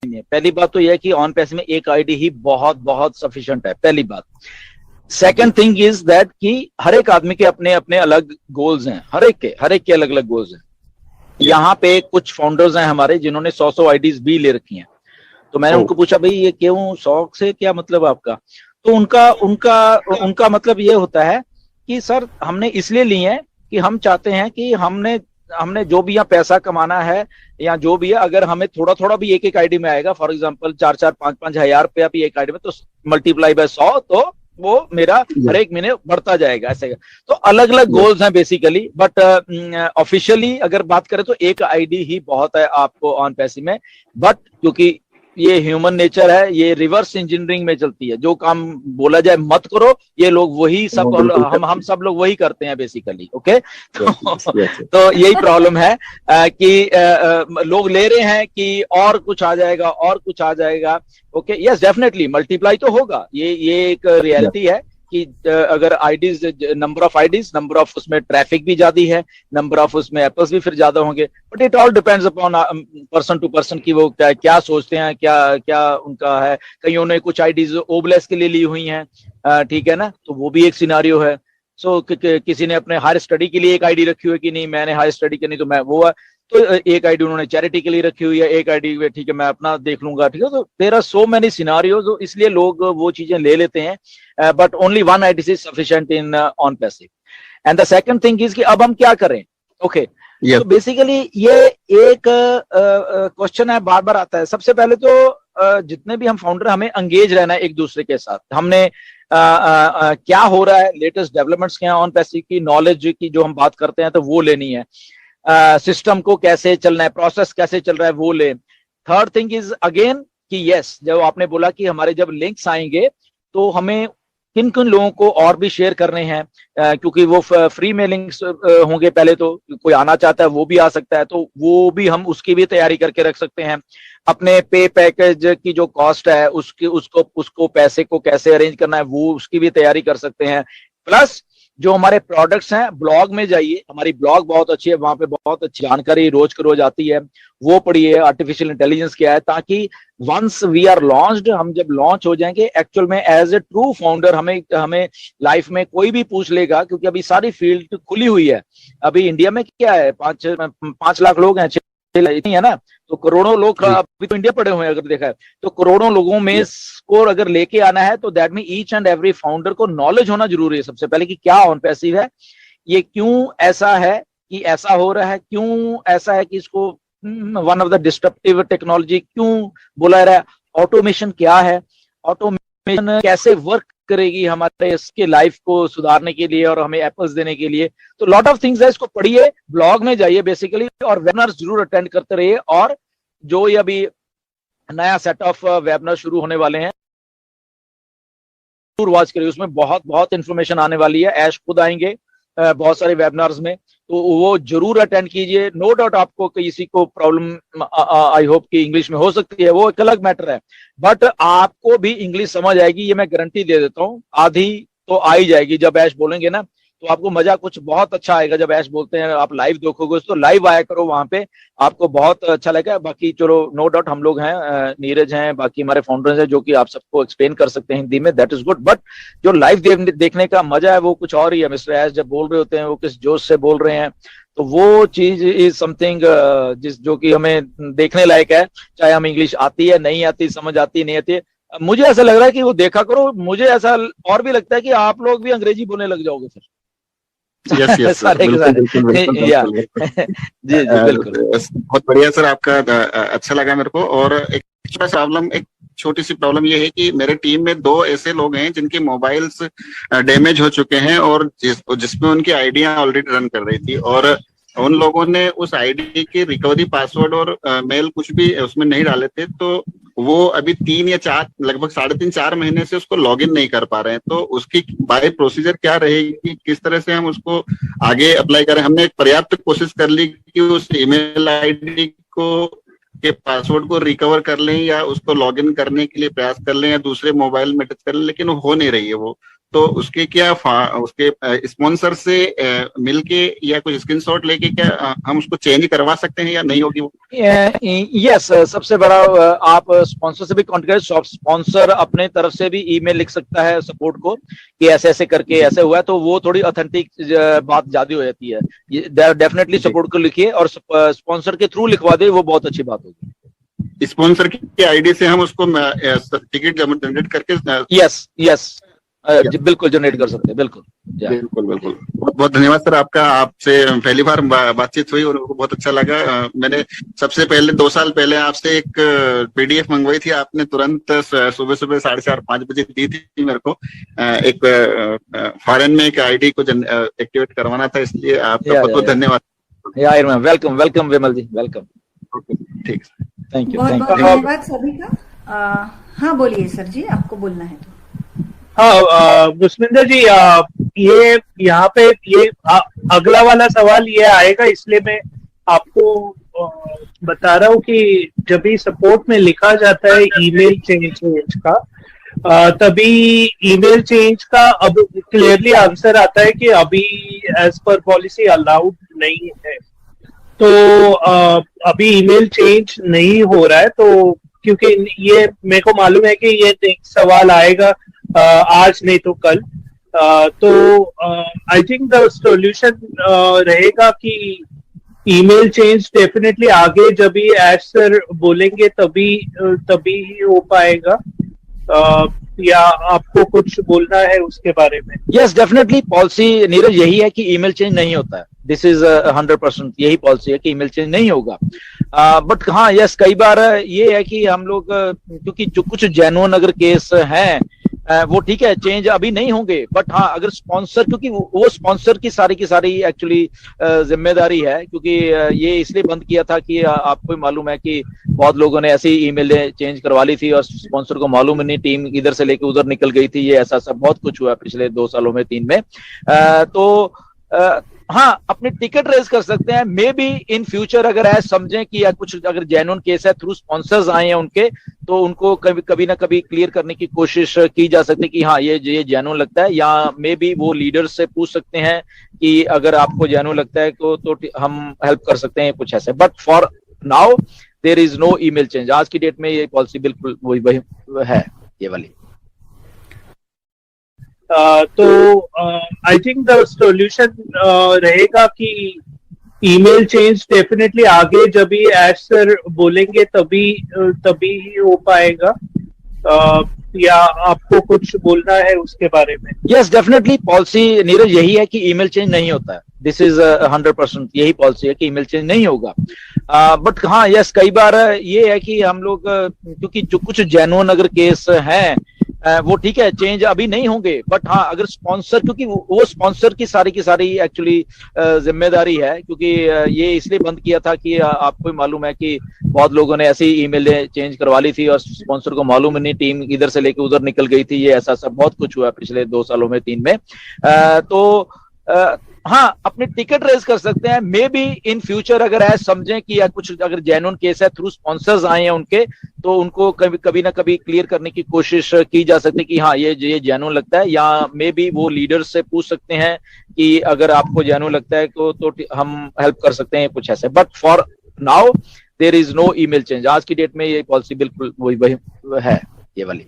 नहीं है। पहली बात तो यह है कि ऑन पैसे में एक आईडी ही बहुत बहुत सफिशिएंट है, पहली बात। सेकंड थिंग इज दैट कि हर एक आदमी के अपने अपने अलग गोल्स हैं, हर एक के अलग अलग गोल्स हैं। यहाँ पे कुछ फाउंडर्स हैं हमारे जिन्होंने 100 आईडीज भी ले रखी हैं। तो मैंने उनको पूछा भाई ये क्यों, 100 से क्या मतलब आपका? तो उनका उनका उनका मतलब ये होता है कि सर हमने इसलिए ली है कि हम चाहते हैं कि हमने जो भी यहाँ पैसा कमाना है या जो भी है, अगर हमें थोड़ा थोड़ा भी एक एक आईडी में आएगा, फॉर एग्जांपल 4-4, 5-5 हजार रुपया भी एक आईडी में, तो मल्टीप्लाई बाय 100, तो वो मेरा हर एक महीने बढ़ता जाएगा ऐसे। तो अलग अलग गोल्स हैं बेसिकली, बट ऑफिशियली अगर बात करें तो एक आईडी ही बहुत है आपको ऑन पैसे में। बट क्योंकि ये ह्यूमन नेचर है, ये रिवर्स इंजीनियरिंग में चलती है, जो काम बोला जाए मत करो, ये लोग वही सब, हम सब लोग वही करते हैं बेसिकली। ओके, तो यही प्रॉब्लम है कि लोग ले रहे हैं कि और कुछ आ जाएगा, और कुछ आ जाएगा। ओके, यस डेफिनेटली मल्टीप्लाई तो होगा, ये एक रियलिटी है कि अगर IDs, number of IDs, number of उसमें ट्रैफिक भी ज्यादा है, नंबर ऑफ उसमें एप्पल्स भी फिर ज्यादा होंगे। But it all depends upon person to person की वो क्या सोचते हैं, क्या उनका है। कईयों ने कुछ आईडीज ओबलेस के लिए ली हुई हैं, ठीक है ना, तो वो भी एक सिनारियो है। सो किसी ने अपने हायर स्टडी के लिए एक आईडी रखी हुई है कि नहीं मैंने हायर स्टडी करनी, तो मैं वो है, तो एक आईडी उन्होंने चैरिटी के लिए रखी हुई है, एक आईडी ठीक है मैं अपना देख लूंगा, ठीक है। तो there are so many scenarios, इसलिए लोग वो चीजें ले लेते हैं, but only one ID is sufficient in on passive. And the second thing is कि अब हम क्या करें। ओके, तो बेसिकली ये एक क्वेश्चन है, बार बार आता है। सबसे पहले तो जितने भी हम फाउंडर, हमें एंगेज रहना है एक दूसरे के साथ। हमने क्या हो रहा है, लेटेस्ट डेवलपमेंट्स क्या है ऑन पैसिव की, नॉलेज की जो हम बात करते हैं तो वो लेनी है। सिस्टम को कैसे चलना है, प्रोसेस कैसे चल रहा है, वो ले। थर्ड थिंग इज अगेन कि यस, जब आपने बोला कि हमारे जब लिंक्स आएंगे तो हमें किन किन लोगों को और भी शेयर करने हैं, क्योंकि वो फ्री में लिंक्स होंगे। पहले तो कोई आना चाहता है वो भी आ सकता है, तो वो भी हम उसकी भी तैयारी करके रख सकते हैं। अपने पे पैकेज की जो कॉस्ट है उसको पैसे को कैसे अरेंज करना है, वो उसकी भी तैयारी कर सकते हैं। प्लस जो हमारे प्रोडक्ट्स हैं, ब्लॉग में जाइए, हमारी ब्लॉग बहुत अच्छी है, वहां पे बहुत अच्छी जानकारी रोज के रोज आती है, वो पढ़िए। आर्टिफिशियल इंटेलिजेंस क्या है, ताकि वंस वी आर लॉन्च्ड, हम जब लॉन्च हो जाएंगे एक्चुअल में एज ए ट्रू फाउंडर, हमें लाइफ में कोई भी पूछ लेगा, क्योंकि अभी सारी फील्ड खुली हुई है। अभी इंडिया में क्या है, 5 लाख लोग हैं, है ना, तो करोड़ों लोग अभी तो इंडिया पड़े हुए हैं अगर देखा है, तो करोड़ों लोगों में स्कोर अगर लेके आना है, तो that mean each and every founder को नॉलेज होना जरूरी है सबसे पहले कि क्या ऑन पैसिव है, ये क्यों ऐसा है कि ऐसा हो रहा है, क्यों ऐसा है कि इसको one of the disruptive technology क्यों बोला रहा है, ऑटोमेशन क्या है, ऑटोमेशन कैसे वर्क करेगी हमारे इसके लाइफ को सुधारने के लिए और हमें एप्पल्स देने के लिए। तो लॉट ऑफ थिंग्स है, इसको पढ़िए, ब्लॉग में जाइए बेसिकली, और वेबिनार्स जरूर अटेंड करते रहिए। और जो ये अभी नया सेट ऑफ वेबिनार शुरू होने वाले हैं जरूर वॉच करिए, उसमें बहुत बहुत इंफॉर्मेशन आने वाली है। ऐश खुद आएंगे बहुत सारे वेबिनार्स में, तो वो जरूर अटेंड कीजिए। नो डाउट आपको किसी को प्रॉब्लम आई होप कि इंग्लिश में हो सकती है, वो एक अलग मैटर है, बट आपको भी इंग्लिश समझ आएगी, ये मैं गारंटी दे देता हूँ। आधी तो आ ही जाएगी जब ऐश बोलेंगे ना, तो आपको मजा कुछ बहुत अच्छा आएगा। जब ऐश बोलते हैं, आप लाइव देखोगे तो लाइव आया करो, वहां पे आपको बहुत अच्छा लगेगा। बाकी चलो नो डाउट हम लोग हैं, नीरज हैं, बाकी हमारे फाउंडर्स हैं जो कि आप सबको एक्सप्लेन कर सकते हैं हिंदी में, दैट इज गुड। बट जो लाइव देखने का मजा है वो कुछ और ही है। मिस्टर ऐश जब बोल रहे होते हैं वो किस जोश से बोल रहे हैं, तो वो चीज इज समथिंग जो कि हमें देखने लायक है, चाहे हम इंग्लिश आती है नहीं आती, समझ आती है नहीं आती है। मुझे ऐसा लग रहा है कि वो देखा करो, मुझे ऐसा और भी लगता है कि आप लोग भी अंग्रेजी बोलने लग जाओगे फिर। यस यस सारे के सारे जी जी बिल्कुल। बहुत बढ़िया सर, आपका अच्छा लगा मेरे को। और एक छोटी सी प्रॉब्लम ये है कि मेरे टीम में 2 ऐसे लोग हैं जिनके मोबाइल्स डैमेज हो चुके हैं और जिसमें उनकी आईडियां ऑलरेडी रन कर रही थी, और उन लोगों ने उस आईडी के रिकवरी पासवर्ड और मेल कुछ भी उसमें नहीं डाले थे, तो वो अभी 3 या 4 लगभग 3.5-4 महीने से उसको लॉगिन नहीं कर पा रहे हैं। तो उसकी बाय प्रोसीजर क्या रहेगी, किस तरह से हम उसको आगे अप्लाई करें? हमने एक पर्याप्त कोशिश कर ली कि उस ईमेल आईडी को के पासवर्ड को रिकवर कर लें या उसको लॉगिन करने के लिए प्रयास कर लें या दूसरे मोबाइल में टच कर लें, लेकिन हो नहीं रही है वो। तो उसके क्या उसके स्पॉन्सर से मिलके या कुछ स्क्रीनशॉट लेके क्या हम उसको चेंज करवा सकते हैं या नहीं होगी वो? यस, सबसे बड़ा आप स्पॉन्सर से भी कांटेक्ट करें। स्पॉन्सर अपने तरफ से भी ईमेल लिख सकता है सपोर्ट को कि ऐसे ऐसे करके ऐसे हुआ है, तो वो थोड़ी ऑथेंटिक बात ज्यादा हो जाती है। डेफिनेटली सपोर्ट को लिखिए और स्पॉन्सर के थ्रू लिखवा दे, वो बहुत अच्छी बात होगी। स्पॉन्सर की आईडी से हम उसको टिकट जनरेट करके यस यस बिल्कुल जनरेट कर सकते हैं, बिल्कुल बिल्कुल बिल्कुल। बहुत बहुत धन्यवाद सर आपका। आपसे पहली बार बातचीत हुई और उनको बहुत अच्छा लगा। मैंने सबसे पहले 2 साल पहले आपसे एक पीडीएफ मंगवाई थी, आपने तुरंत सुबह सुबह 4:30-5 बजे दी थी मेरे को। एक फॉरेन में एक आईडी को एक्टिवेट करवाना था, इसलिए आपका बहुत बहुत धन्यवाद। वेलकम वेलकम विमल जी, वेलकम। ठीक, थैंक यू। बहुत बहुत धन्यवाद सभी का। हाँ बोलिए सर जी, आपको बोलना है तो। हाँ मुस्मिंदर जी, ये यहाँ पे ये अगला वाला सवाल ये आएगा, इसलिए मैं आपको बता रहा हूँ कि जब भी सपोर्ट में लिखा जाता है ईमेल चेंज का, तभी ईमेल चेंज का अब क्लियरली आंसर आता है कि अभी एज पर पॉलिसी अलाउड नहीं है। तो अभी ईमेल चेंज नहीं हो रहा है, तो क्योंकि ये मेरे को मालूम है कि ये सवाल आएगा आज नहीं तो कल, तो आई थिंक द सॉल्यूशन रहेगा कि ईमेल चेंज डेफिनेटली आगे जब भी एज सर बोलेंगे तभी ही हो पाएगा, या आपको कुछ बोलना है उसके बारे में? यस डेफिनेटली, पॉलिसी नीरज यही है कि ईमेल चेंज नहीं होता है। दिस इज 100% यही पॉलिसी है कि ईमेल चेंज नहीं होगा। बट हाँ यस, कई बार ये है कि हम लोग क्योंकि जो कुछ जेन्युइन अगर केस हैं वो ठीक है चेंज अभी नहीं होंगे, बट हाँ अगर स्पॉन्सर, क्योंकि वो स्पॉन्सर की सारी एक्चुअली जिम्मेदारी है, क्योंकि ये इसलिए बंद किया था कि आपको मालूम है कि बहुत लोगों ने ऐसी ईमेल चेंज करवा ली थी और स्पॉन्सर को मालूम ही नहीं, टीम इधर से लेके उधर निकल गई थी। ये ऐसा सब बहुत कुछ हुआ पिछले 2 सालों में, 3 में। तो हाँ अपनी टिकट रेज कर सकते हैं। मे बी इन फ्यूचर अगर ऐसा समझें कि या कुछ अगर जेन्युइन केस है थ्रू स्पॉन्सर्स आए हैं उनके, तो उनको कभी ना कभी क्लियर करने की कोशिश की जा सकती है कि हाँ ये जेन्युइन लगता है, या मे बी वो लीडर्स से पूछ सकते हैं कि अगर आपको जेन्युइन लगता है तो हम हेल्प कर सकते हैं, कुछ ऐसे। But for now there is no email change. आज की डेट में ये पॉलिसी बिल्कुल वही है, ये वाली। तो आई थिंक द सॉल्यूशन रहेगा कि ईमेल चेंज डेफिनेटली आगे जब भी एज सर बोलेंगे तभी ही हो पाएगा, या आपको कुछ बोलना है उसके बारे में? यस डेफिनेटली, पॉलिसी नीरज यही है कि ईमेल चेंज नहीं होता है। दिस इज 100% यही पॉलिसी है कि ईमेल चेंज नहीं होगा। बट हाँ यस, कई बार ये है कि हम लोग क्योंकि जो कुछ जेन्युइन अगर केस हैं वो ठीक है चेंज अभी नहीं होंगे, बट हाँ अगर स्पॉन्सर, क्योंकि वो स्पॉन्सर की सारी एक्चुअली जिम्मेदारी है, क्योंकि ये इसलिए बंद किया था कि आपको मालूम है कि बहुत लोगों ने ऐसी ईमेल चेंज करवा ली थी और स्पॉन्सर को मालूम ही नहीं, टीम इधर से लेके उधर निकल गई थी। ये ऐसा सब बहुत कुछ हुआ पिछले 2 सालों में, 3 में। तो हाँ अपनी टिकट रेज कर सकते हैं। मे बी इन फ्यूचर अगर ऐसा समझें कि या कुछ अगर जेन्युइन केस है थ्रू स्पॉन्सर्स आए हैं उनके, तो उनको कभी ना कभी क्लियर करने की कोशिश की जा सकती है कि हाँ ये जेन्युइन लगता है, या मे बी वो लीडर्स से पूछ सकते हैं कि अगर आपको जेन्युइन लगता है तो हम हेल्प कर सकते हैं, कुछ ऐसे। But for now there is no email change. आज की डेट में ये पॉलिसी बिल्कुल वही है, ये वाली।